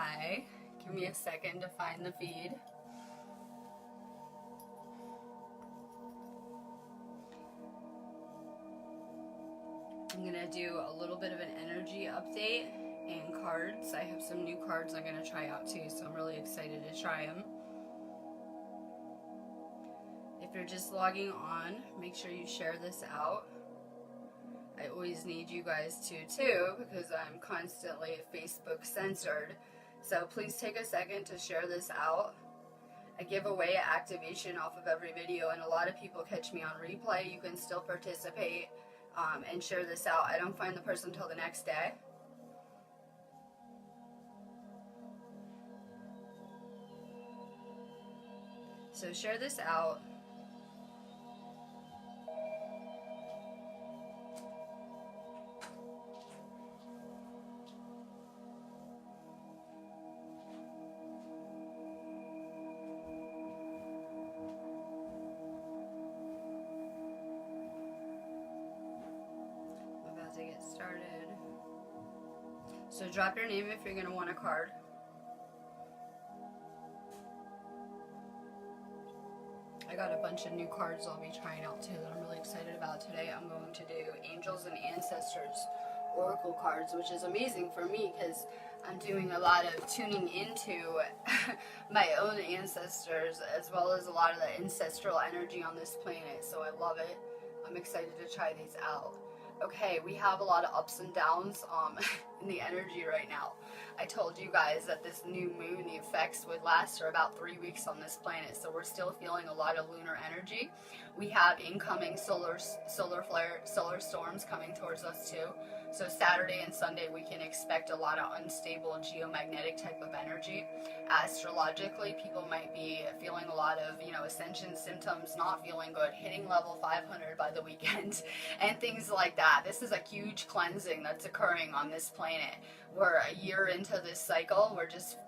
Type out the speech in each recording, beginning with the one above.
Hi. Give me a second to find the feed. I'm going to do a little bit of an energy update and cards. I have some new cards I'm going to try out too, so I'm really excited to try them. If you're just logging on, make sure you share this out. I always need you guys to too, because I'm constantly Facebook censored. So please take a second to share this out. I give away activation off of every video, and a lot of people catch me on replay. You can still participate and share this out. I don't find the person until the next day. So share this out. To get started. So drop your name if you're going to want a card. I got a bunch of new cards I'll be trying out too that I'm really excited about today. I'm going to do Angels and Ancestors Oracle cards, which is amazing for me because I'm doing a lot of tuning into my own ancestors as well as a lot of the ancestral energy on this planet. So I love it. I'm excited to try these out. Okay, we have a lot of ups and downs in the energy right now. I told you guys that this new moon, the effects would last for about 3 weeks on this planet, so we're still feeling a lot of lunar energy. We have incoming solar storms coming towards us too. So Saturday and Sunday we can expect a lot of unstable geomagnetic type of energy. Astrologically, people might be feeling a lot of, ascension symptoms, not feeling good, hitting level 500 by the weekend, and things like that. This is a huge cleansing that's occurring on this planet. We're a year into this cycle. We're just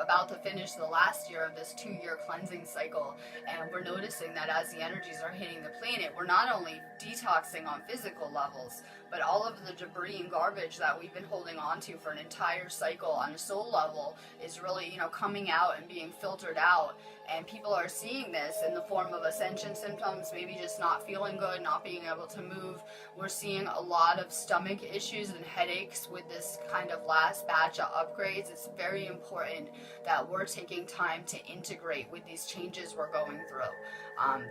about to finish the last year of this 2-year cleansing cycle, and we're noticing that as the energies are hitting the planet, we're not only detoxing on physical levels, but all of the debris and garbage that we've been holding on to for an entire cycle on a soul level is really, coming out and being filtered out. And people are seeing this in the form of ascension symptoms, maybe just not feeling good, not being able to move. We're seeing a lot of stomach issues and headaches with this kind of last batch of upgrades. It's very important that we're taking time to integrate with these changes we're going through.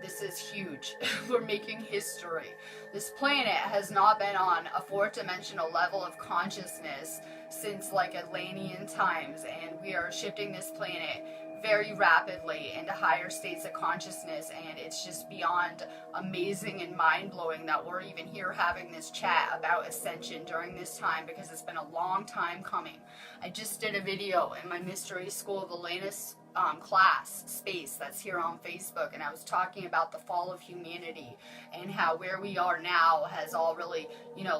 This is huge. We're making history. This planet has not been on a 4th dimensional level of consciousness since like Atlantean times, and we are shifting this planet very rapidly into higher states of consciousness, and it's just beyond amazing and mind-blowing that we're even here having this chat about ascension during this time, because it's been a long time coming. I just did a video in my Mystery School of Alanus class space that's here on Facebook, and I was talking about the fall of humanity and how where we are now has all really,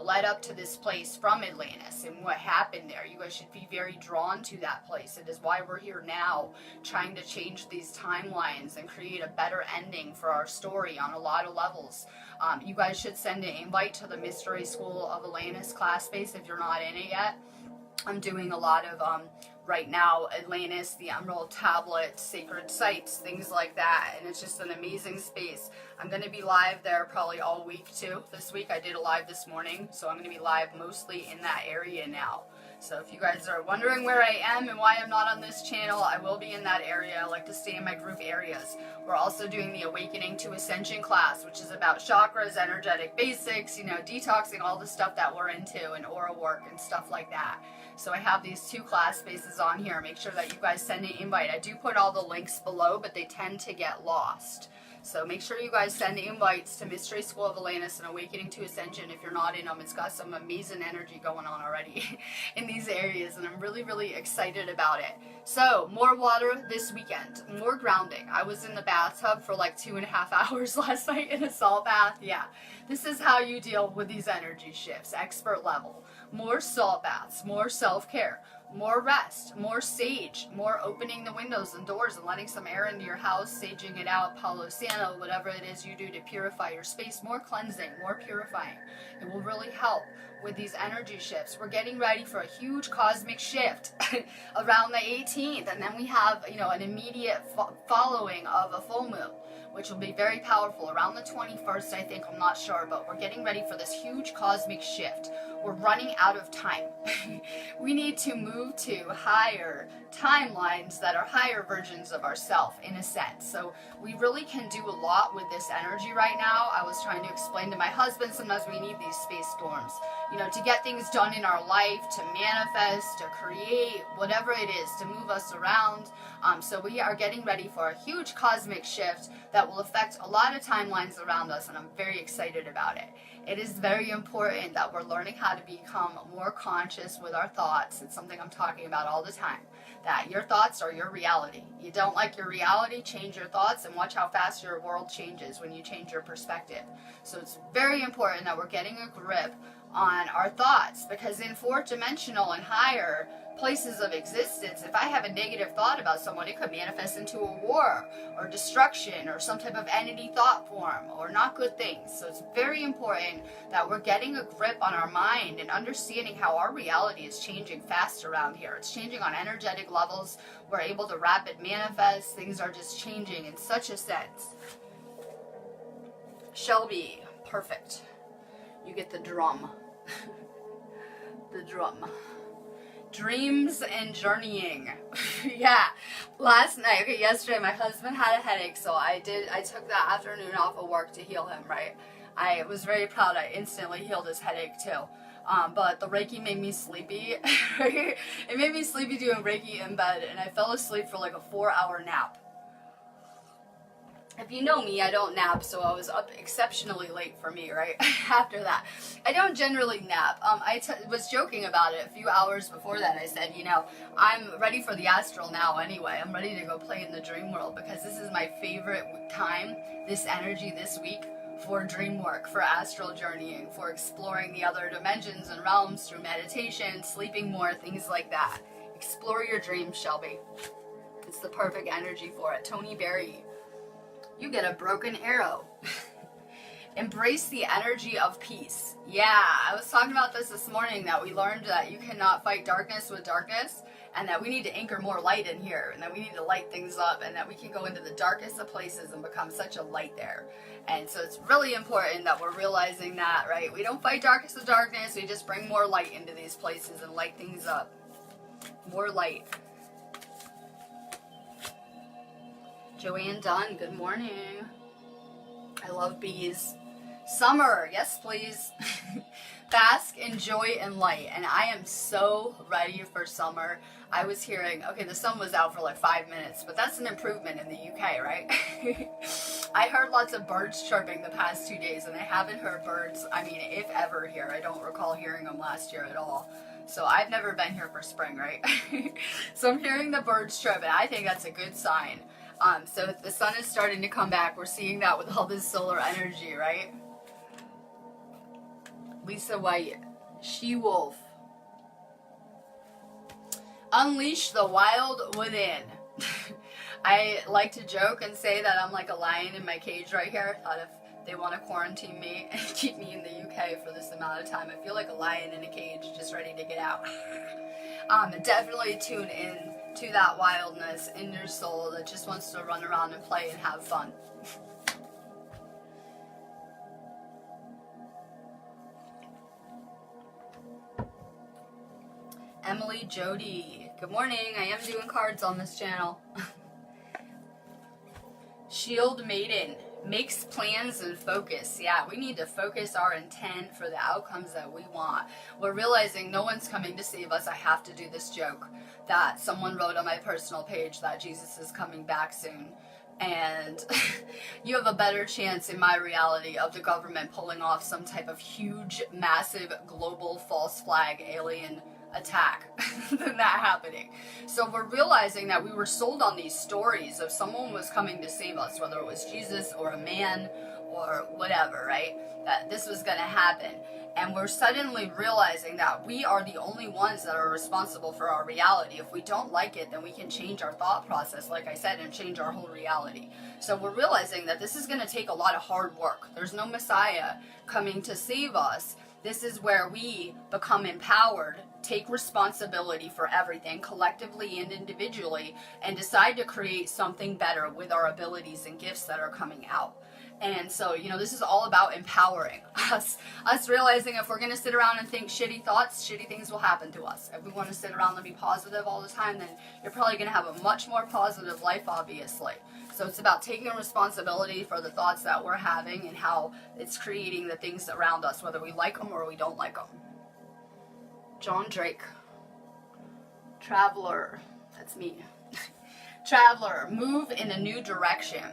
led up to this place from Atlantis and what happened there. You guys should be very drawn to that place. It is why we're here now, trying to change these timelines and create a better ending for our story on a lot of levels. You guys should send an invite to the Mystery School of Alanus class space if you're not in it yet. I'm doing a lot of right now, Atlantis, the Emerald Tablet, sacred sites, things like that, and it's just an amazing space. I'm going to be live there probably all week too. This week I did a live this morning, so I'm going to be live mostly in that area now. So if you guys are wondering where I am and why I'm not on this channel, I will be in that area. I like to stay in my group areas. We're also doing the Awakening to Ascension class, which is about chakras, energetic basics, detoxing all the stuff that we're into, and aura work and stuff like that. So I have these 2 class spaces on here. Make sure that you guys send an invite. I do put all the links below, but they tend to get lost. So make sure you guys send invites to Mystery School of Alanus and Awakening to Ascension if you're not in them. It's got some amazing energy going on already in these areas, and I'm really, really excited about it. So, more water this weekend, more grounding. I was in the bathtub for like 2.5 hours last night in a salt bath. Yeah, this is how you deal with these energy shifts, expert level. More salt baths, more self-care, more rest, more sage, more opening the windows and doors and letting some air into your house, saging it out, Palo Santo, whatever it is you do to purify your space, more cleansing, more purifying. It will really help with these energy shifts. We're getting ready for a huge cosmic shift around the 18th, and then we have, an immediate following of a full moon, which will be very powerful around the 21st, I think. I'm not sure, but we're getting ready for this huge cosmic shift. We're running out of time. We need to move to higher timelines that are higher versions of ourselves, in a sense. So we really can do a lot with this energy right now. I was trying to explain to my husband, sometimes we need these space storms, to get things done in our life, to manifest, to create, whatever it is, to move us around. So we are getting ready for a huge cosmic shift that will affect a lot of timelines around us, and I'm very excited about it. It is very important that we're learning how to become more conscious with our thoughts. It's something I'm talking about all the time, that your thoughts are your reality. You don't like your reality, change your thoughts, and watch how fast your world changes when you change your perspective. So it's very important that we're getting a grip on our thoughts, because in fourth dimensional and higher places of existence, if I have a negative thought about someone, it could manifest into a war or destruction or some type of entity thought form or not good things. So it's very important that we're getting a grip on our mind and understanding how our reality is changing fast around here. It's changing on energetic levels. We're able to rapid manifest. Things are just changing in such a sense. Shelby, perfect. You get the drum. The drum. Dreams and journeying. Yeah, yesterday my husband had a headache, so I took that afternoon off of work to heal him, right? I was very proud. I instantly healed his headache too. But the Reiki made me sleepy. It made me sleepy doing Reiki in bed, and I fell asleep for like a 4-hour nap. If you know me, I don't nap, so I was up exceptionally late for me, right? After that. I don't generally nap. I was joking about it a few hours before that. I said, I'm ready for the astral now anyway. I'm ready to go play in the dream world, because this is my favorite time, this energy this week, for dream work, for astral journeying, for exploring the other dimensions and realms through meditation, sleeping more, things like that. Explore your dreams, Shelby. It's the perfect energy for it. Tony Berry. You get a broken arrow. Embrace the energy of peace. Yeah, I was talking about this morning, that we learned that you cannot fight darkness with darkness, and that we need to anchor more light in here, and that we need to light things up, and that we can go into the darkest of places and become such a light there. And so it's really important that we're realizing that, right? We don't fight darkness with darkness, we just bring more light into these places and light things up. More light. Joanne Dunn, good morning. I love bees. Summer, yes please. Bask in joy and light, and I am so ready for summer. I was hearing, okay, the sun was out for like 5 minutes, but that's an improvement in the UK, right? I heard lots of birds chirping the past 2 days, and I haven't heard birds, if ever here. I don't recall hearing them last year at all. So I've never been here for spring, right? So I'm hearing the birds chirp, and I think that's a good sign. So the sun is starting to come back. We're seeing that with all this solar energy, right? Lisa White, She-Wolf. Unleash the wild within. I like to joke and say that I'm like a lion in my cage right here. I thought if they want to quarantine me and keep me in the UK for this amount of time, I feel like a lion in a cage just ready to get out. Definitely tune in to that wildness in your soul that just wants to run around and play and have fun. Emily Jody, good morning. I am doing cards on this channel. Shield Maiden, makes plans and focus. Yeah, we need to focus our intent for the outcomes that we want. We're realizing no one's coming to save us. I have to do this joke that someone wrote on my personal page, that Jesus is coming back soon. And you have a better chance in my reality of the government pulling off some type of huge, massive, global false flag alien attack than that happening. So we're realizing that we were sold on these stories of someone was coming to save us, whether it was Jesus or a man or whatever, right? That this was going to happen. And we're suddenly realizing that we are the only ones that are responsible for our reality. If we don't like it, then we can change our thought process, like I said, and change our whole reality. So we're realizing that this is going to take a lot of hard work. There's no Messiah coming to save us. This is where we become empowered, take responsibility for everything collectively and individually, and decide to create something better with our abilities and gifts that are coming out. And so, this is all about empowering us realizing if we're going to sit around and think shitty thoughts, shitty things will happen to us. If we want to sit around and be positive all the time, then you're probably going to have a much more positive life, obviously. So it's about taking responsibility for the thoughts that we're having and how it's creating the things around us, whether we like them or we don't like them. John Drake. Traveler. That's me. Traveler. Move in a new direction.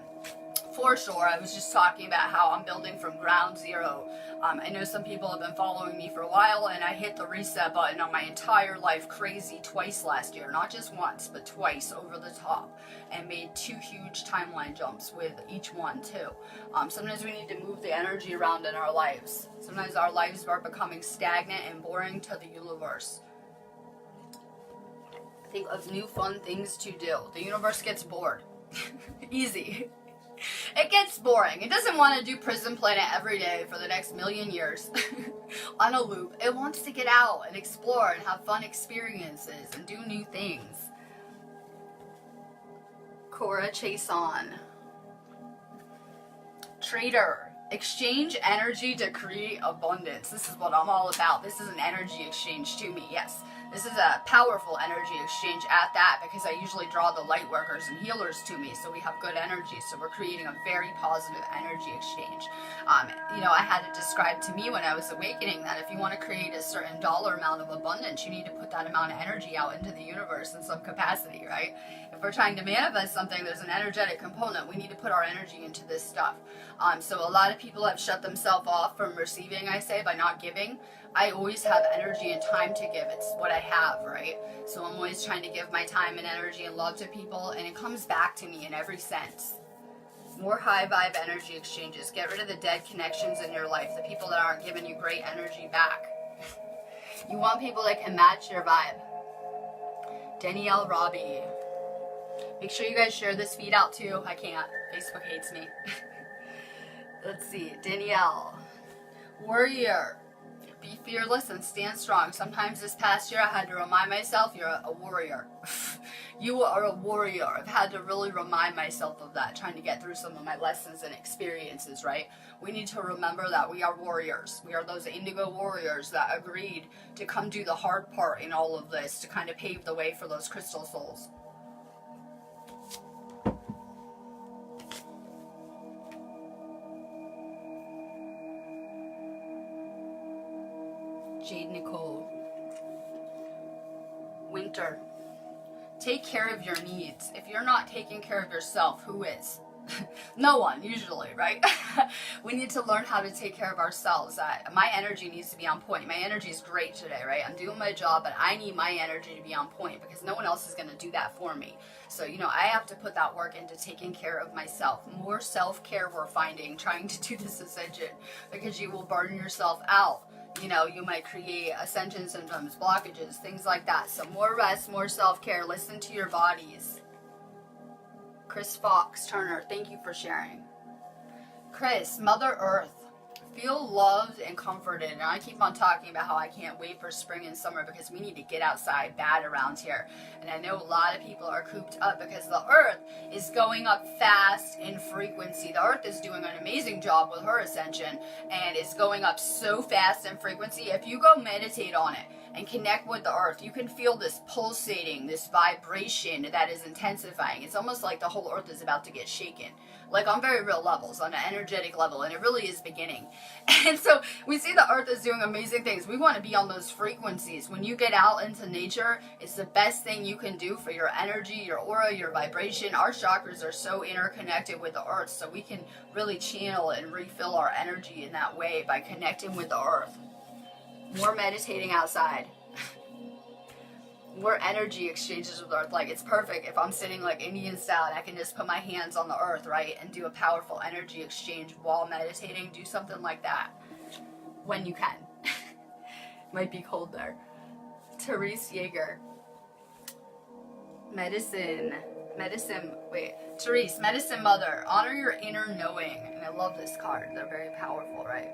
For sure, I was just talking about how I'm building from ground zero. I know some people have been following me for a while, and I hit the reset button on my entire life crazy twice last year. Not just once, but twice over the top, and made 2 huge timeline jumps with each one too. Sometimes we need to move the energy around in our lives. Sometimes our lives are becoming stagnant and boring to the universe. Think of new fun things to do. The universe gets bored. Easy. It gets boring. It doesn't want to do Prison Planet every day for the next million years on a loop. It wants to get out and explore and have fun experiences and do new things. Cora Chason. Trader. Exchange energy to create abundance. This is what I'm all about. This is an energy exchange to me. Yes. This is a powerful energy exchange at that, because I usually draw the light workers and healers to me, so we have good energy. So we're creating a very positive energy exchange. I had it described to me when I was awakening that if you want to create a certain dollar amount of abundance, you need to put that amount of energy out into the universe in some capacity, right? If we're trying to manifest something, there's an energetic component. We need to put our energy into this stuff. So a lot of people have shut themselves off from receiving, I say, by not giving. I always have energy and time to give. It's what I have, right? So I'm always trying to give my time and energy and love to people, and it comes back to me in every sense. More high vibe energy exchanges. Get rid of the dead connections in your life, the people that aren't giving you great energy back. You want people that can match your vibe. Danielle Robbie. Make sure you guys share this feed out too. I can't. Facebook hates me. Let's see. Danielle. Warrior. Be fearless and stand strong. Sometimes this past year I had to remind myself you're a warrior. You are a warrior. I've had to really remind myself of that, trying to get through some of my lessons and experiences, right? We need to remember that we are warriors. We are those indigo warriors that agreed to come do the hard part in all of this to kind of pave the way for those crystal souls. Jade Nicole. Winter. Take care of your needs. If you're not taking care of yourself, who is? No one, usually, right? We need to learn how to take care of ourselves. My energy needs to be on point. My energy is great today, right? I'm doing my job, but I need my energy to be on point because no one else is going to do that for me. So, I have to put that work into taking care of myself. More self-care we're finding, trying to do this ascension, because you will burn yourself out. You might create ascension symptoms, blockages, things like that. So more rest, more self-care. Listen to your bodies. Chris Fox Turner, thank you for sharing. Chris, Mother Earth. Feel loved and comforted. And I keep on talking about how I can't wait for spring and summer because we need to get outside bad around here. And I know a lot of people are cooped up because the earth is going up fast in frequency. The earth is doing an amazing job with her ascension and is going up so fast in frequency. If you go meditate on it and connect with the earth, you can feel this pulsating, this vibration that is intensifying. It's almost like the whole earth is about to get shaken. Like on very real levels, on an energetic level, and it really is beginning. And so we see the earth is doing amazing things. We want to be on those frequencies. When you get out into nature, it's the best thing you can do for your energy, your aura, your vibration. Our chakras are so interconnected with the earth, so we can really channel and refill our energy in that way by connecting with the earth. More meditating outside. we're energy exchanges with earth. Like, it's perfect if I'm sitting like Indian style and I can just put my hands on the earth, right, and do a powerful energy exchange while meditating. Do something like that when you can. Might be cold there. Therese Yeager. Therese, medicine mother, honor your inner knowing. And I love this card. They're very powerful, right?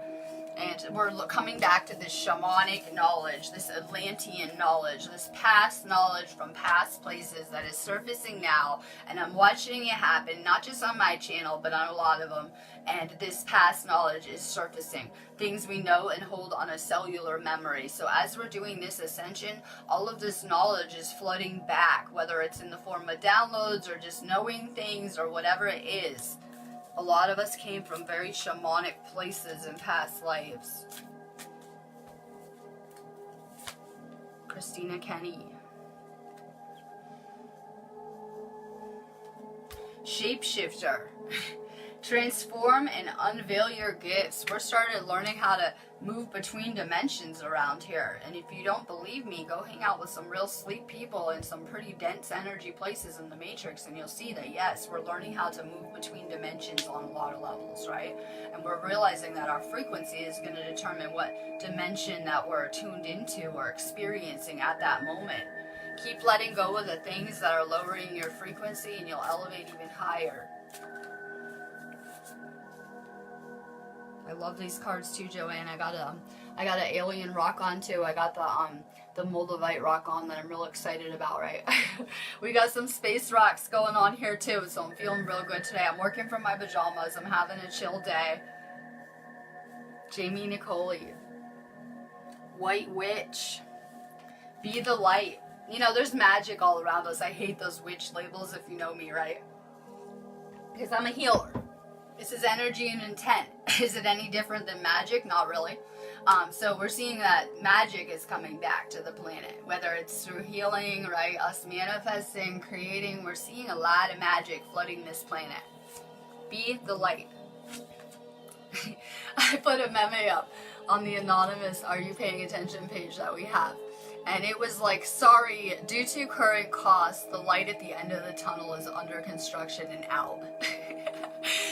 And we're coming back to this shamanic knowledge, this Atlantean knowledge, this past knowledge from past places that is surfacing now. And I'm watching it happen, not just on my channel, but on a lot of them. And this past knowledge is surfacing. Things we know and hold on a cellular memory. So as we're doing this ascension, all of this knowledge is flooding back, whether it's in the form of downloads or just knowing things or whatever it is. A lot of us came from very shamanic places in past lives. Christina Kenny. Shapeshifter. Transform and unveil your gifts. We're started learning how to move between dimensions around here. And if you don't believe me, go hang out with some real sleep people in some pretty dense energy places in the Matrix, and you'll see that, yes, we're learning how to move between dimensions on a lot of levels, right? And we're realizing that our frequency is going to determine what dimension that we're tuned into or experiencing at that moment. Keep letting go of the things that are lowering your frequency, and you'll elevate even higher. I love these cards too, Joanne. I got an alien rock on too. I got the Moldavite rock on that I'm real excited about, right? We got some space rocks going on here too, so I'm feeling real good today. I'm working from my pajamas. I'm having a chill day. Jamie Nicoli. White Witch. Be the light. You know, there's magic all around us. I hate those witch labels if you know me, right? Because I'm a healer. This is energy and intent. Is it any different than magic? Not really. So we're seeing that magic is coming back to the planet, whether it's through healing, right? Us manifesting, creating. We're seeing a lot of magic flooding this planet. Be the light. I put a meme up on the anonymous Are You Paying Attention page that we have. And it was like, sorry, due to current costs, the light at the end of the tunnel is under construction and out.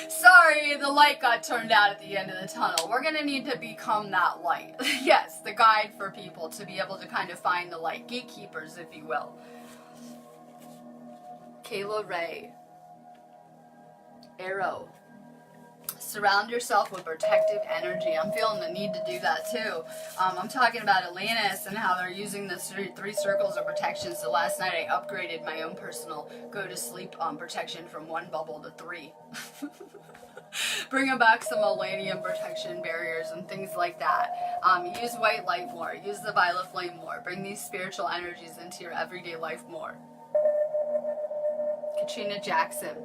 Sorry, the light got turned out at the end of the tunnel. We're going to need to become that light. Yes, the guide for people to be able to kind of find the light. Gatekeepers, if you will. Kayla Ray. Arrow. Surround yourself with protective energy. I'm feeling the need to do that too. I'm talking about Atlantis and how they're using the three circles of protection. So last night I upgraded my own personal go to sleep protection from 1 bubble to 3. Bringing back some Millennium protection barriers and things like that. Use white light more. Use the violet flame more. Bring these spiritual energies into your everyday life more. Katrina Jackson.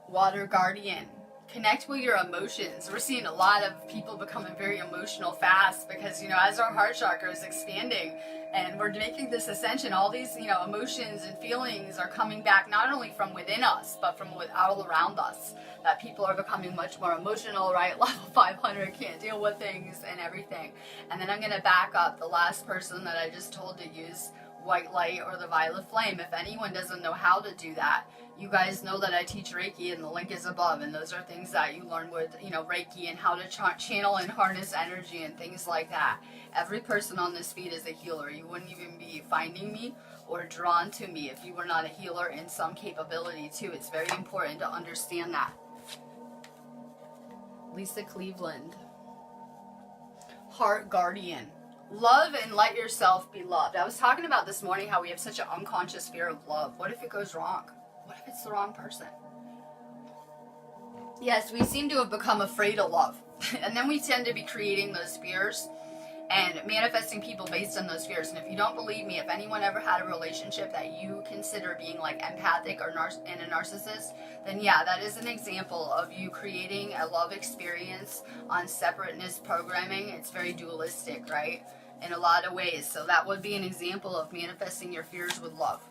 Water Guardian. Connect with your emotions. We're seeing a lot of people becoming very emotional fast because, you know, as our heart chakra is expanding and we're making this ascension, all these, you know, emotions and feelings are coming back not only from within us, but from all around us. That people are becoming much more emotional, right? Level 500, can't deal with things and everything. And then I'm going to back up the last person that I just told to use white light or the violet flame. If anyone doesn't know how to do that, you guys know that I teach Reiki and the link is above, and those are things that you learn with, you know, Reiki and how to channel and harness energy and things like that. Every person on this feed is a healer. You wouldn't even be finding me or drawn to me if you were not a healer in some capability too. It's very important to understand that. Lisa Cleveland. Heart Guardian. Love and let yourself be loved. I was talking about this morning how we have such an unconscious fear of love. What if it goes wrong? What if it's the wrong person? Yes, we seem to have become afraid of love. And then we tend to be creating those fears and manifesting people based on those fears. And if you don't believe me, if anyone ever had a relationship that you consider being like empathic or and a narcissist, then yeah, that is an example of you creating a love experience on separateness programming. It's very dualistic, right? In a lot of ways. So that would be an example of manifesting your fears with love.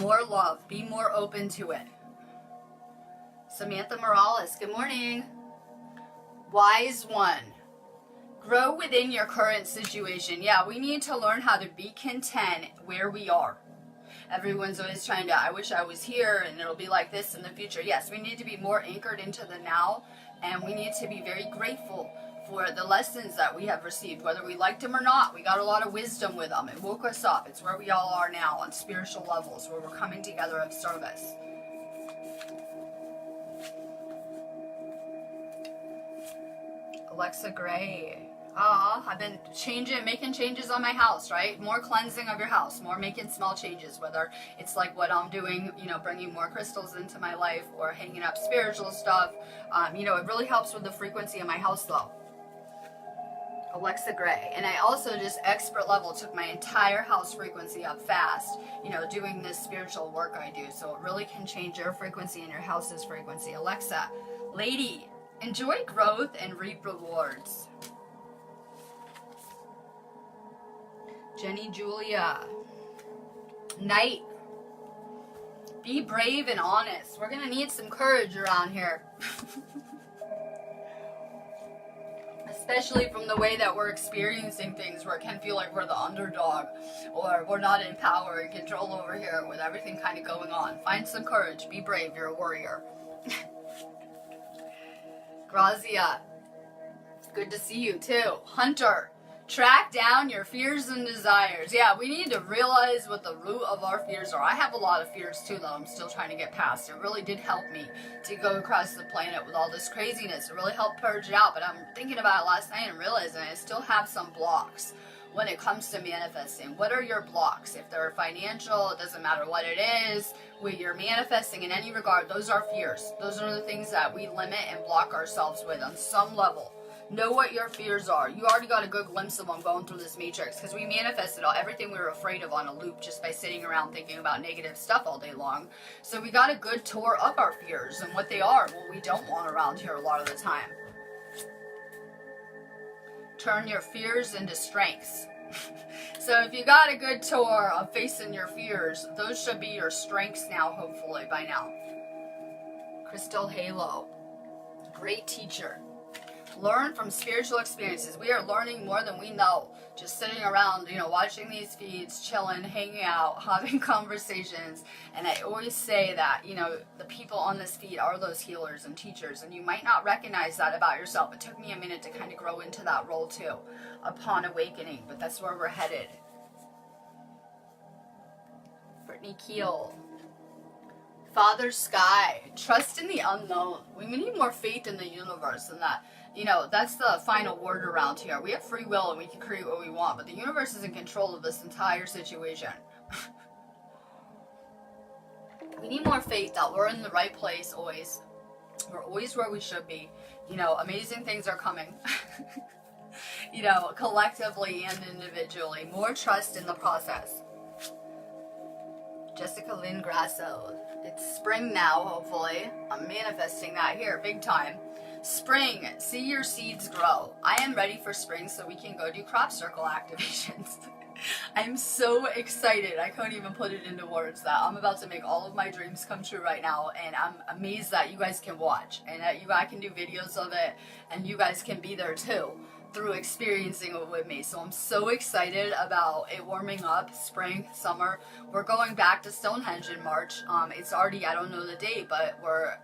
More love. Be more open to it. Samantha Morales, good morning. Wise one. Grow within your current situation. Yeah, we need to learn how to be content where we are. Everyone's always trying to, I wish I was here and it'll be like this in the future. Yes, we need to be more anchored into the now, and we need to be very grateful for the lessons that we have received, whether we liked them or not. We got a lot of wisdom with them. It woke us up. It's where we all are now on spiritual levels, where we're coming together of service. Alexa Gray. I've been making changes on my house, right? More cleansing of your house, more making small changes, whether it's like what I'm doing, bringing more crystals into my life or hanging up spiritual stuff. It really helps with the frequency of my house though. Alexa Gray. And I also just expert level took my entire house frequency up fast, doing this spiritual work I do. So it really can change your frequency and your house's frequency. Alexa, lady, enjoy growth and reap rewards. Jenny Julia. Knight. Be brave and honest. We're going to need some courage around here. Especially from the way that we're experiencing things, where it can feel like we're the underdog or we're not in power and control over here with everything kind of going on. Find some courage. Be brave. You're a warrior. Grazia. Good to see you too. Hunter. Track down your fears and desires. Yeah, we need to realize what the root of our fears are. I have a lot of fears too that I'm still trying to get past. It really did help me to go across the planet with all this craziness. It really helped purge it out, but I'm thinking about it last night and realizing I still have some blocks when it comes to manifesting. What are your blocks? If they're financial, it doesn't matter what it is. When you're manifesting in any regard, those are fears. Those are the things that we limit and block ourselves with on some level. Know what your fears are. You already got a good glimpse of them going through this matrix, because we manifested everything we were afraid of on a loop just by sitting around thinking about negative stuff all day long. So we got a good tour of our fears and what they are, what we don't want around here a lot of the time. Turn your fears into strengths. So if you got a good tour of facing your fears, those should be your strengths now, hopefully, by now. Crystal Halo. Great teacher. Learn from spiritual experiences. We are learning more than we know. Just sitting around, watching these feeds, chilling, hanging out, having conversations. And I always say that, the people on this feed are those healers and teachers. And you might not recognize that about yourself. It took me a minute to kind of grow into that role too, upon awakening. But that's where we're headed. Brittany Keel. Father Sky. Trust in the unknown. We need more faith in the universe than that. That's the final word around here. We have free will and we can create what we want, but the universe is in control of this entire situation. We need more faith that we're in the right place always. We're always where we should be. Amazing things are coming. Collectively and individually. More trust in the process. Jessica Lynn Grasso. It's spring now, hopefully. I'm manifesting that here, big time. Spring, see your seeds grow. I am ready for spring so we can go do crop circle activations. I'm so excited. I couldn't even put it into words that I'm about to make all of my dreams come true right now, and I'm amazed that you guys can watch and that I can do videos of it and you guys can be there too through experiencing it with me. So I'm so excited about it warming up, spring, summer. We're going back to Stonehenge in March. It's already, I don't know the date, but we're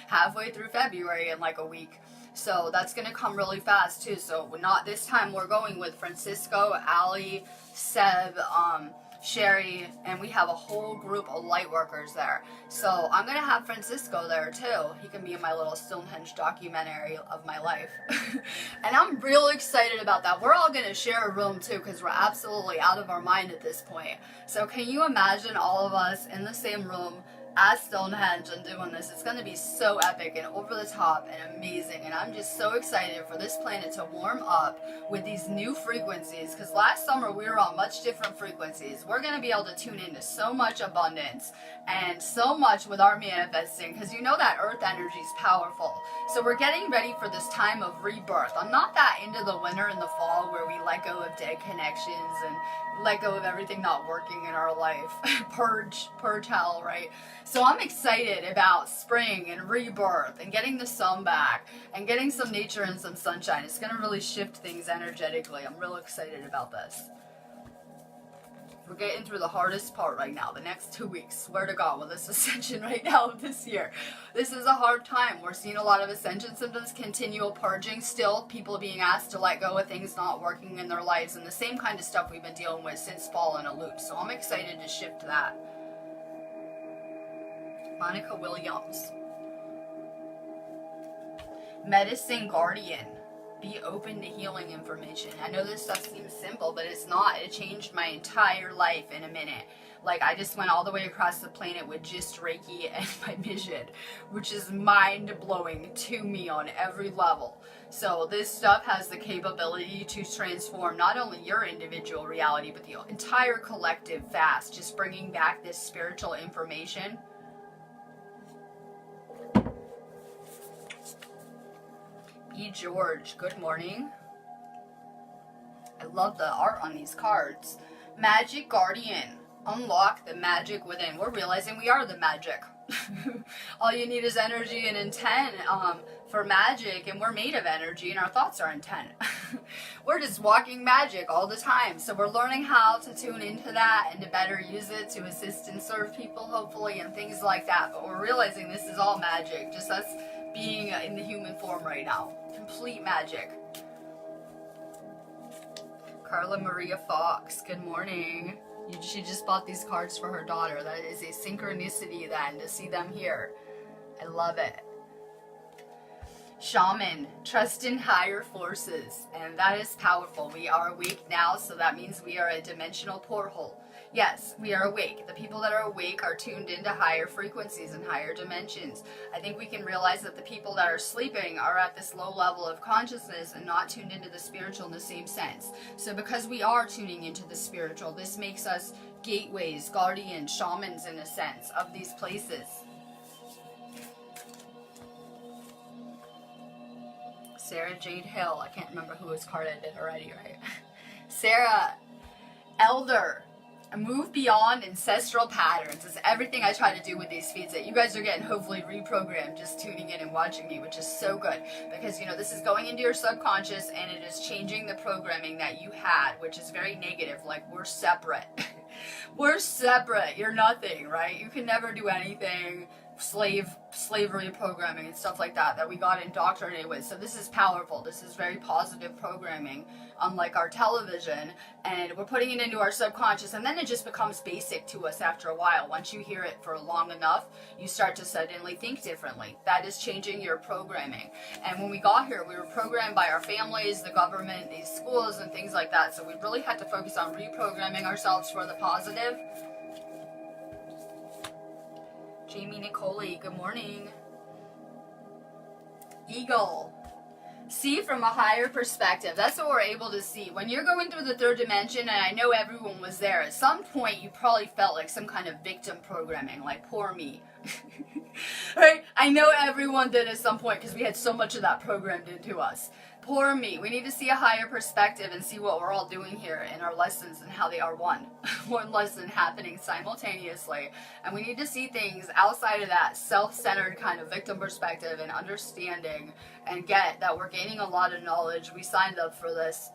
halfway through February in like a week. So that's going to come really fast too. So not this time, we're going with Francisco, Ali, Seb, Sherry, and we have a whole group of light workers there. So I'm going to have Francisco there too. He can be in my little Stonehenge documentary of my life. And I'm real excited about that. We're all going to share a room too, because we're absolutely out of our mind at this point. So can you imagine all of us in the same room at Stonehenge and doing this? It's going to be so epic and over the top and amazing, and I'm just so excited for this planet to warm up with these new frequencies, because last summer we were on much different frequencies. We're going to be able to tune into so much abundance and so much with our manifesting, because that earth energy is powerful. So we're getting ready for this time of rebirth. I'm not that into the winter and the fall where we let go of dead connections and let go of everything not working in our life. purge hell, right? So I'm excited about spring and rebirth and getting the sun back and getting some nature and some sunshine. It's going to really shift things energetically. I'm real excited about this. We're getting through the hardest part right now, the next 2 weeks. Swear to God, with this ascension right now of this year. This is a hard time. We're seeing a lot of ascension symptoms, continual purging still, people being asked to let go of things not working in their lives, and the same kind of stuff we've been dealing with since fall in a loop. So I'm excited to shift that. Monica Williams. Medicine Guardian. Be open to healing information. I know this stuff seems simple, but it's not. It changed my entire life in a minute. Like, I just went all the way across the planet with just Reiki and my vision, which is mind-blowing to me on every level. So this stuff has the capability to transform not only your individual reality, but the entire collective fast. Just bringing back this spiritual information. E. George, good morning. I love the art on these cards. Magic Guardian, unlock the magic within. We're realizing we are the magic. All you need is energy and intent for magic, and we're made of energy, and our thoughts are intent. We're just walking magic all the time. So we're learning how to tune into that and to better use it to assist and serve people, hopefully, and things like that. But we're realizing this is all magic, just us being in the human form right now. Complete magic. Carla Maria Fox, good morning. She just bought these cards for her daughter. That is a synchronicity then to see them here. I love it. Shaman, trust in higher forces, and that is powerful. We are awake now, so that means we are a dimensional porthole. Yes, we are awake. The people that are awake are tuned into higher frequencies and higher dimensions. I think we can realize that the people that are sleeping are at this low level of consciousness and not tuned into the spiritual in the same sense. So because we are tuning into the spiritual, this makes us gateways, guardians, shamans in a sense of these places. Sarah Jade Hill. I can't remember who was carded it already, right? Sarah, Elder. Move beyond ancestral patterns is everything I try to do with these feeds that you guys are getting hopefully reprogrammed just tuning in and watching me, which is so good because, you know, this is going into your subconscious and it is changing the programming that you had, which is very negative. Like, we're separate. We're separate. You're nothing, right? You can never do anything. Slavery programming and stuff like that we got indoctrinated with. So this is powerful. This is very positive programming, unlike our television, and we're putting it into our subconscious, and then it just becomes basic to us after a while. Once you hear it for long enough, you start to suddenly think differently. That is changing your programming. And when we got here, we were programmed by our families, the government, these schools, and things like that. So we really had to focus on reprogramming ourselves for the positive. Jamie Nicoli, good morning. Eagle. See from a higher perspective. That's what we're able to see. When you're going through the third dimension, and I know everyone was there, at some point you probably felt like some kind of victim programming, like poor me. Right? I know everyone did at some point because we had so much of that programmed into us. Poor me. We need to see a higher perspective and see what we're all doing here in our lessons and how they are one. One lesson happening simultaneously. And we need to see things outside of that self-centered kind of victim perspective and understanding and get that we're gaining a lot of knowledge. We signed up for this.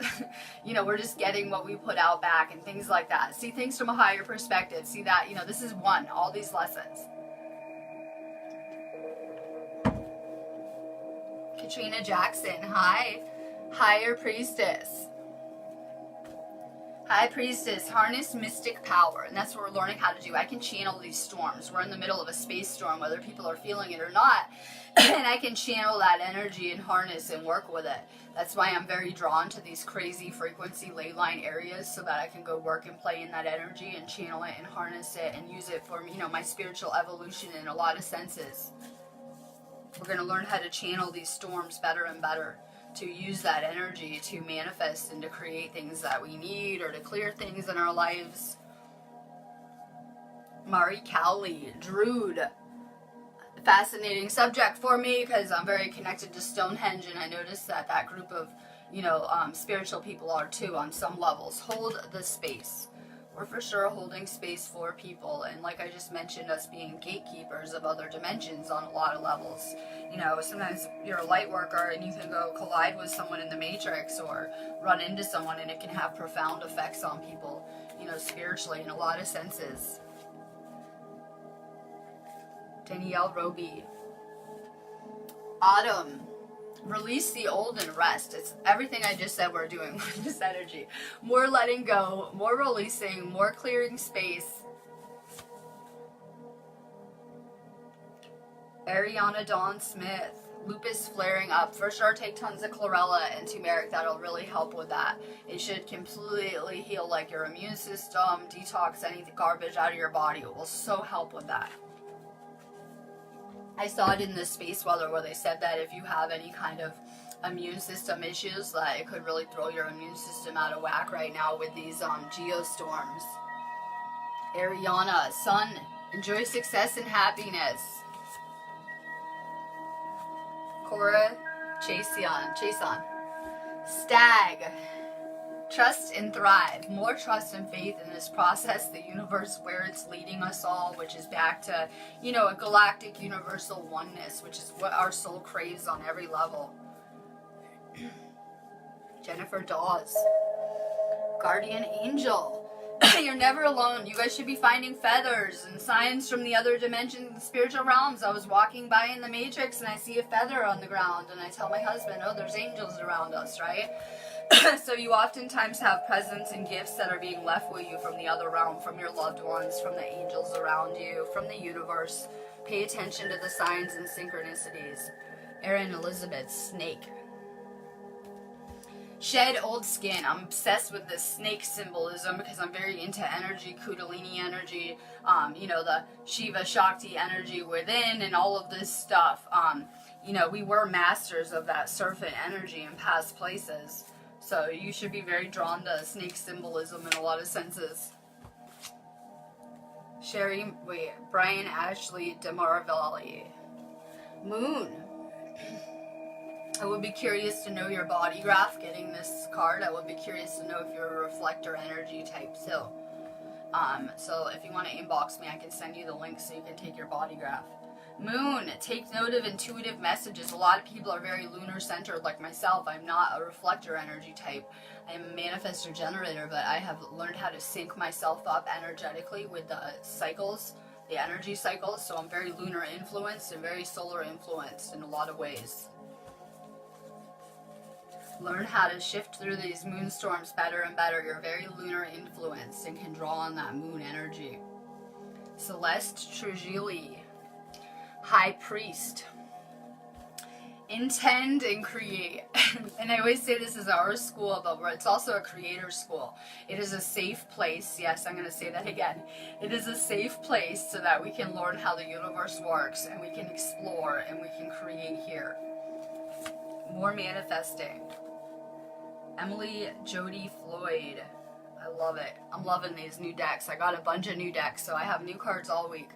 You know, we're just getting what we put out back and things like that. See things from a higher perspective. See that, you know, this is one, all these lessons. Katrina Jackson, hi. Higher Priestess. High Priestess, harness mystic power. And that's what we're learning how to do. I can channel these storms. We're in the middle of a space storm, whether people are feeling it or not. And I can channel that energy and harness and work with it. That's why I'm very drawn to these crazy frequency ley line areas, so that I can go work and play in that energy and channel it and harness it and use it for, you know, my spiritual evolution in a lot of senses. We're going to learn how to channel these storms better and better, to use that energy to manifest and to create things that we need or to clear things in our lives. Mari Cowley, Druid, fascinating subject for me because I'm very connected to Stonehenge, and I noticed that that group of, spiritual people are too on some levels. Hold the space. We're for sure holding space for people, and like I just mentioned, us being gatekeepers of other dimensions on a lot of levels. Sometimes you're a light worker and you can go collide with someone in the Matrix or run into someone, and it can have profound effects on people, spiritually in a lot of senses. Danielle Roby. Autumn. Release the old and rest. It's everything I just said we're doing with this energy. More letting go, more releasing, more clearing space. Ariana Dawn Smith. Lupus flaring up. For sure take tons of chlorella and turmeric. That'll really help with that. It should completely heal like your immune system, detox any garbage out of your body. It will so help with that. I saw it in the space weather where they said that if you have any kind of immune system issues, that it could really throw your immune system out of whack right now with these geostorms. Ariana, Sun, enjoy success and happiness. Cora, Chason, Stag, trust and thrive. More trust and faith in this process, the universe, where it's leading us all, which is back to, a galactic universal oneness, which is what our soul craves on every level. Jennifer Dawes, guardian angel. You're never alone. You guys should be finding feathers and signs from the other dimensions and spiritual realms. I was walking by in the Matrix and I see a feather on the ground, and I tell my husband, oh, there's angels around us, right? So you oftentimes have presents and gifts that are being left with you from the other realm, from your loved ones, from the angels around you, from the universe. Pay attention to the signs and synchronicities. Erin Elizabeth, snake. Shed old skin. I'm obsessed with this snake symbolism because I'm very into energy, Kundalini energy, the Shiva Shakti energy within and all of this stuff. We were masters of that serpent energy in past places. So you should be very drawn to snake symbolism in a lot of senses. Brian Ashley Demaravelli. Moon. I would be curious to know your body graph getting this card. I would be curious to know if you're a reflector energy type too. So if you want to inbox me, I can send you the link so you can take your body graph. Moon, take note of intuitive messages. A lot of people are very lunar centered like myself. I'm not a reflector energy type. I am a manifestor generator, but I have learned how to sync myself up energetically with the cycles, the energy cycles. So I'm very lunar influenced and very solar influenced in a lot of ways. Learn how to shift through these moon storms better and better. You're very lunar influenced and can draw on that moon energy. Celeste Trujilli, High Priest. Intend and create. And I always say this is our school, but it's also a creator school. It is a safe place. Yes, I'm going to say that again. It is a safe place so that we can learn how the universe works and we can explore and we can create here. More manifesting. Emily Jody Floyd. I love it. I'm loving these new decks. I got a bunch of new decks, so I have new cards all week.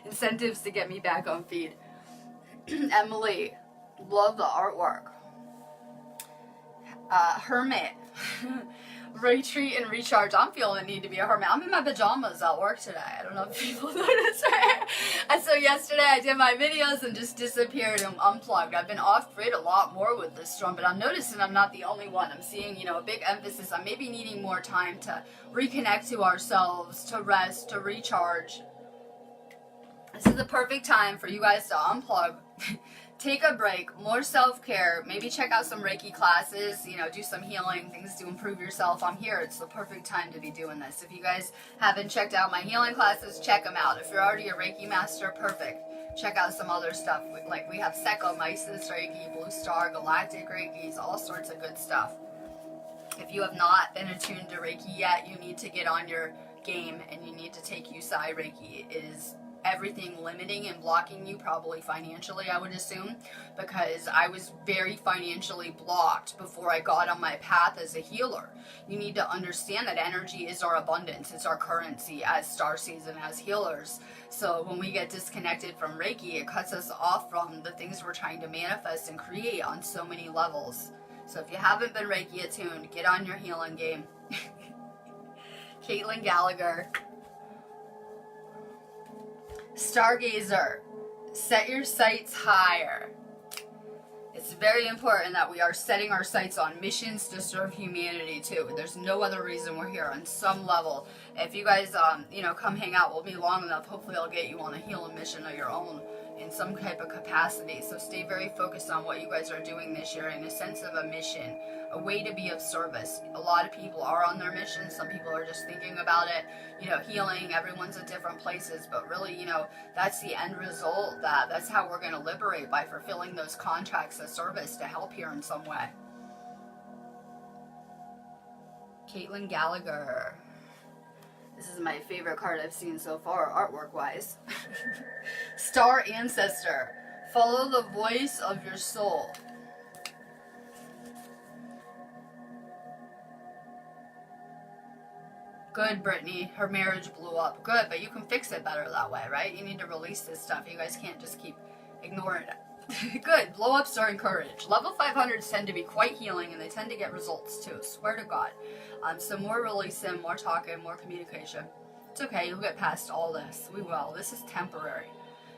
Incentives to get me back on feed. Emily, love the artwork. Hermit. Retreat and recharge. I'm feeling the need to be a hermit. I'm in my pajamas at work today. I don't know if people noticed, right? And so yesterday I did my videos and just disappeared and unplugged. I've been off grid a lot more with this storm, but I'm noticing I'm not the only one. I'm seeing, a big emphasis on maybe needing more time to reconnect to ourselves, to rest, to recharge. This is the perfect time for you guys to unplug, take a break, more self-care, maybe check out some Reiki classes, do some healing, things to improve yourself. I'm here. It's the perfect time to be doing this. If you guys haven't checked out my healing classes, check them out. If you're already a Reiki master, perfect. Check out some other stuff. Like we have Seko, Mysis Reiki, Blue Star, Galactic Reikis, all sorts of good stuff. If you have not been attuned to Reiki yet, you need to get on your game and you need to take Yusai Reiki. It is everything limiting and blocking you, probably financially, I would assume, because I was very financially blocked before I got on my path as a healer. You need to understand that energy is our abundance. It's our currency as starseeds and as healers. So when we get disconnected from Reiki, it cuts us off from the things we're trying to manifest and create on so many levels. So if you haven't been Reiki attuned, get on your healing game. Caitlin Gallagher. Stargazer, set your sights higher. It's very important that we are setting our sights on missions to serve humanity too. There's no other reason we're here on some level. If you guys, come hang out with me long enough, hopefully I'll get you on a healing mission of your own in some type of capacity. So stay very focused on what you guys are doing this year in a sense of a mission, a way to be of service. A lot of people are on their mission. Some people are just thinking about it, healing. Everyone's at different places, but really, that's the end result. That's how we're going to liberate, by fulfilling those contracts of service to help here in some way. Caitlin Gallagher. This is my favorite card I've seen so far, artwork-wise. Star Ancestor. Follow the voice of your soul. Good, Brittany. Her marriage blew up. Good, but you can fix it better that way, right? You need to release this stuff. You guys can't just keep ignoring it. Good. Blow-ups are encouraged. Level 500s tend to be quite healing, and they tend to get results too. Swear to God. So more releasing, more talking, more communication. It's okay. You'll get past all this. We will. This is temporary.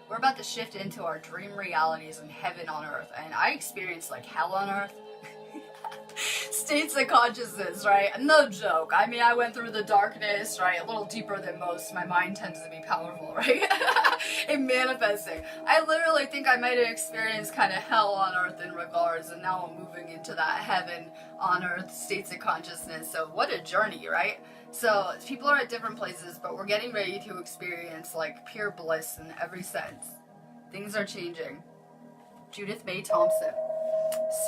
We're about to shift into our dream realities and heaven on earth. And I experienced like hell on earth. States of consciousness, right? No joke. I mean, I went through the darkness, right? A little deeper than most. My mind tends to be powerful, right? In manifesting. I literally think I might have experienced kind of hell on earth in regards, and now I'm moving into that heaven on earth states of consciousness. So what a journey, right? So people are at different places, but we're getting ready to experience like pure bliss in every sense. Things are changing. Judith Mae Thompson.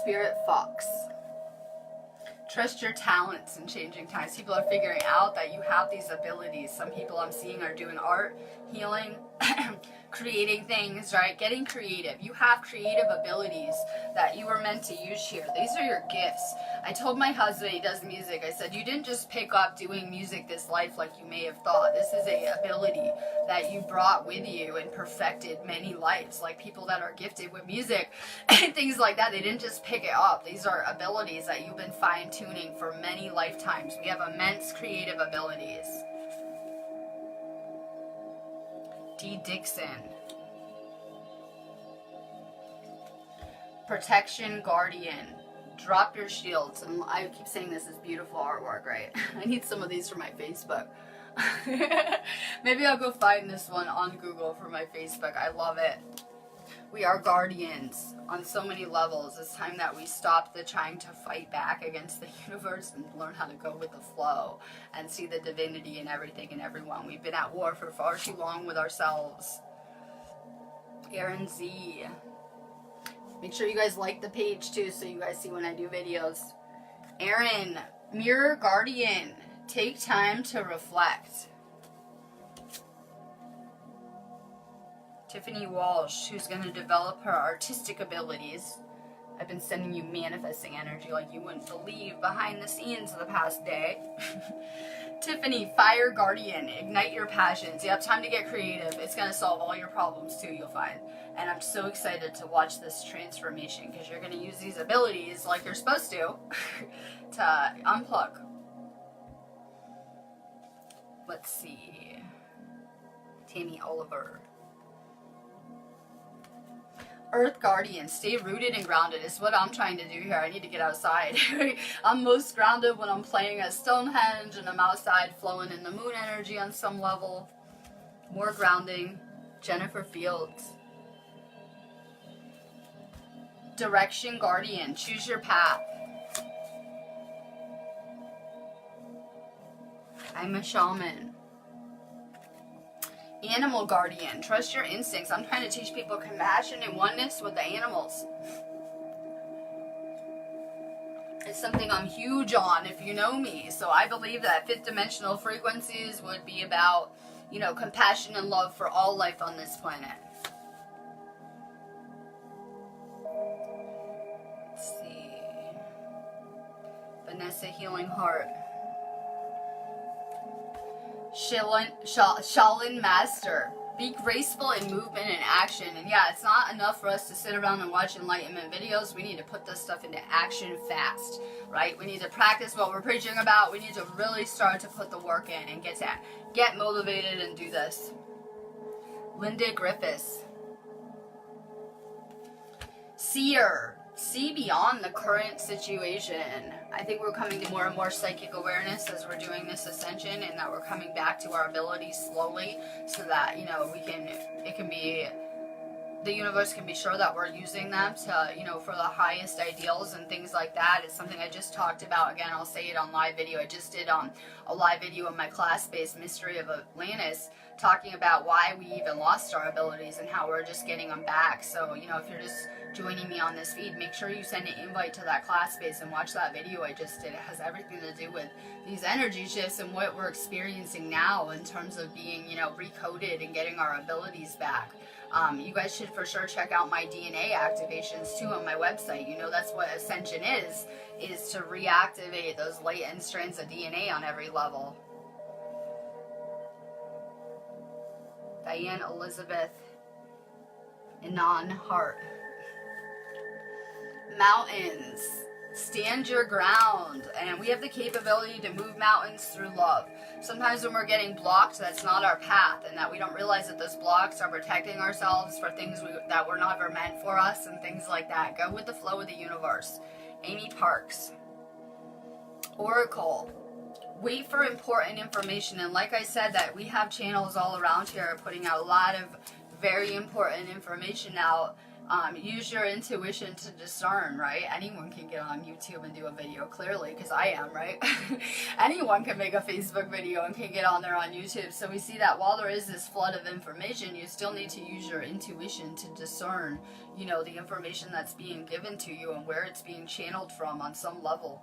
Spirit Fox. Trust your talents in changing times. People are figuring out that you have these abilities. Some people I'm seeing are doing art, healing, creating things, right? Getting creative. You have creative abilities that you were meant to use here. These are your gifts. I told my husband, he does music, I said, you didn't just pick up doing music this life like you may have thought. This is a ability that you brought with you and perfected many lives. Like people that are gifted with music and things like that, they didn't just pick it up. These are abilities that you've been fine-tuning for many lifetimes. We have immense creative abilities. D. Dixon. Protection Guardian. Drop your shields. And I keep saying this is beautiful artwork, right? I need some of these for my Facebook. Maybe I'll go find this one on Google for my Facebook. I love it. We are guardians on so many levels. It's time that we stop the trying to fight back against the universe and learn how to go with the flow and see the divinity in everything and everyone. We've been at war for far too long with ourselves. Aaron Z. Make sure you guys like the page too so you guys see when I do videos. Aaron, Mirror Guardian. Take time to reflect. Tiffany Walsh, who's going to develop her artistic abilities. I've been sending you manifesting energy like you wouldn't believe behind the scenes of the past day. Tiffany, Fire Guardian, ignite your passions. You have time to get creative. It's going to solve all your problems too, you'll find. And I'm so excited to watch this transformation because you're going to use these abilities like you're supposed to unplug. Let's see. Tammy Oliver. Earth Guardian, stay rooted and grounded is what I'm trying to do here. I need to get outside. I'm most grounded when I'm playing at Stonehenge and I'm outside flowing in the moon energy on some level. More grounding. Jennifer Fields. Direction Guardian, choose your path. I'm a shaman. Animal Guardian, trust your instincts. I'm trying to teach people compassion and oneness with the animals. It's something I'm huge on if you know me. So I believe that fifth dimensional frequencies would be about you know, compassion and love for all life on this planet. Let's see. Vanessa Healing Heart. Shaolin Master. Be graceful in movement and action. And yeah, it's not enough for us to sit around and watch enlightenment videos. We need to put this stuff into action fast, right? We need to practice what we're preaching about. We need to really start to put the work in and get motivated and do this. Linda Griffiths. Seer. See beyond the current situation. I think we're coming to more and more psychic awareness as we're doing this ascension, and that we're coming back to our abilities slowly, so that, you know, the universe can be sure that we're using them to, you know, for the highest ideals and things like that. It's something I just talked about. Again, I'll say it on live video. I just did a live video in my class-based Mystery of Atlantis, talking about why we even lost our abilities and how we're just getting them back. So, you know, if you're just joining me on this feed, make sure you send an invite to that class space and watch that video I just did. It has everything to do with these energy shifts and what we're experiencing now in terms of being, you know, recoded and getting our abilities back. You guys should for sure check out my DNA activations too on my website. You know, that's what Ascension is to reactivate those latent strands of DNA on every level. Diane Elizabeth Inan Hart. Mountains. Stand your ground. And we have the capability to move mountains through love. Sometimes when we're getting blocked, that's not our path, and that we don't realize that those blocks are protecting ourselves for things that were never meant for us and things like that. Go with the flow of the universe. Amy Parks. Oracle. Wait for important information. And like I said, that we have channels all around here putting out a lot of very important information out. Use your intuition to discern, right? Anyone can get on YouTube and do a video, clearly, because I am, right? Anyone can make a Facebook video and can get on there on YouTube. So we see that while there is this flood of information, you still need to use your intuition to discern, you know, the information that's being given to you and where it's being channeled from on some level.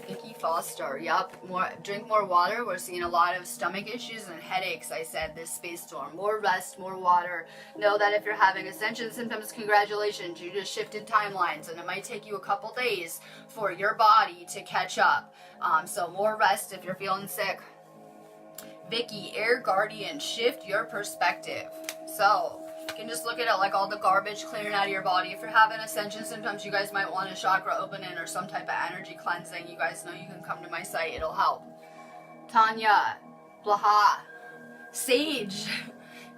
Vicky Foster, yep, drink more water. We're seeing a lot of stomach issues and headaches, I said, this space storm. More rest, more water. Know that if you're having ascension symptoms, congratulations, you just shifted timelines, and it might take you a couple days for your body to catch up. So more rest if you're feeling sick. Vicky, Air Guardian, shift your perspective. So you can just look at it like all the garbage clearing out of your body. If you're having ascension symptoms, you guys might want a chakra opening or some type of energy cleansing. You guys know you can come to my site. It'll help. Tanya, Blaha, Sage,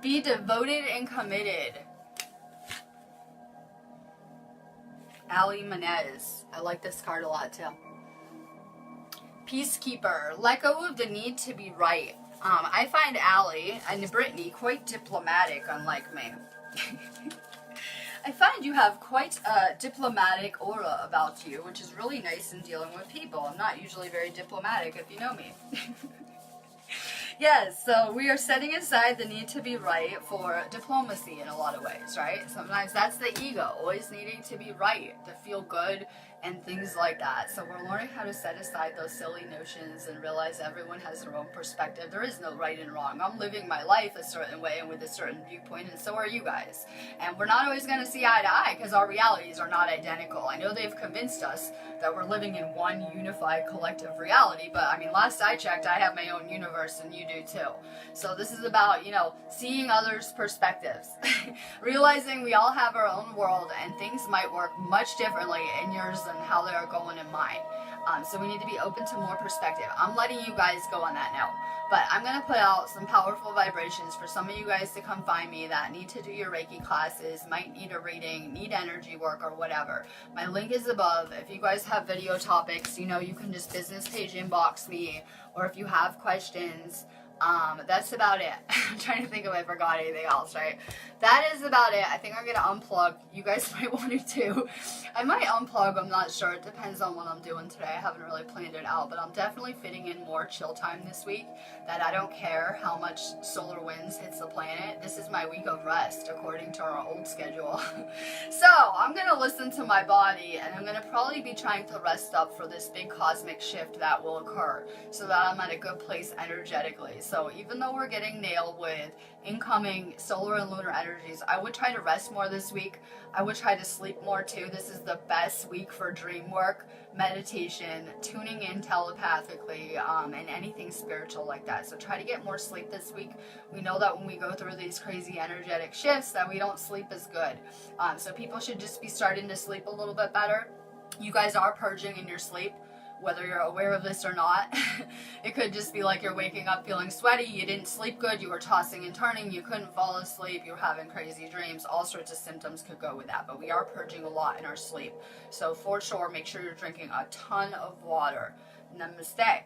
be devoted and committed. Ali Manez, I like this card a lot too. Peacekeeper, let go of the need to be right. I find Allie and Brittany quite diplomatic, unlike me. I find you have quite a diplomatic aura about you, which is really nice in dealing with people. I'm not usually very diplomatic, if you know me. Yes, so we are setting aside the need to be right for diplomacy in a lot of ways, right? Sometimes that's the ego, always needing to be right, to feel good, and things like that. So we're learning how to set aside those silly notions and realize everyone has their own perspective. There is no right and wrong. I'm living my life a certain way and with a certain viewpoint, and so are you guys. And we're not always going to see eye to eye because our realities are not identical. I know they've convinced us that we're living in one unified collective reality, but I mean, last I checked, I have my own universe and you do too. So this is about, you know, seeing others' perspectives, realizing we all have our own world and things might work much differently in yours than how they are going in mine. So we need to be open to more perspective. I'm letting you guys go on that note, but I'm going to put out some powerful vibrations for some of you guys to come find me that need to do your Reiki classes, might need a reading, need energy work or whatever. My link is above. If you guys have video topics, you know, you can just business page inbox me, or if you have questions, that's about it. I'm trying to think if I forgot anything else, right? That is about it. I think I'm going to unplug. You guys might want to too. I might unplug, I'm not sure. It depends on what I'm doing today. I haven't really planned it out, but I'm definitely fitting in more chill time this week, that I don't care how much solar winds hits the planet. This is my week of rest according to our old schedule. So I'm going to listen to my body, and I'm going to probably be trying to rest up for this big cosmic shift that will occur so that I'm at a good place energetically. So even though we're getting nailed with incoming solar and lunar energies, I would try to rest more this week. I would try to sleep more too. This is the best week for dream work, meditation, tuning in telepathically, and anything spiritual like that. So try to get more sleep this week. We know that when we go through these crazy energetic shifts that we don't sleep as good. So people should just be starting to sleep a little bit better. You guys are purging in your sleep, whether you're aware of this or not. It could just be like you're waking up feeling sweaty, you didn't sleep good, you were tossing and turning, you couldn't fall asleep, you were having crazy dreams. All sorts of symptoms could go with that, but we are purging a lot in our sleep. So for sure, make sure you're drinking a ton of water. Namaste.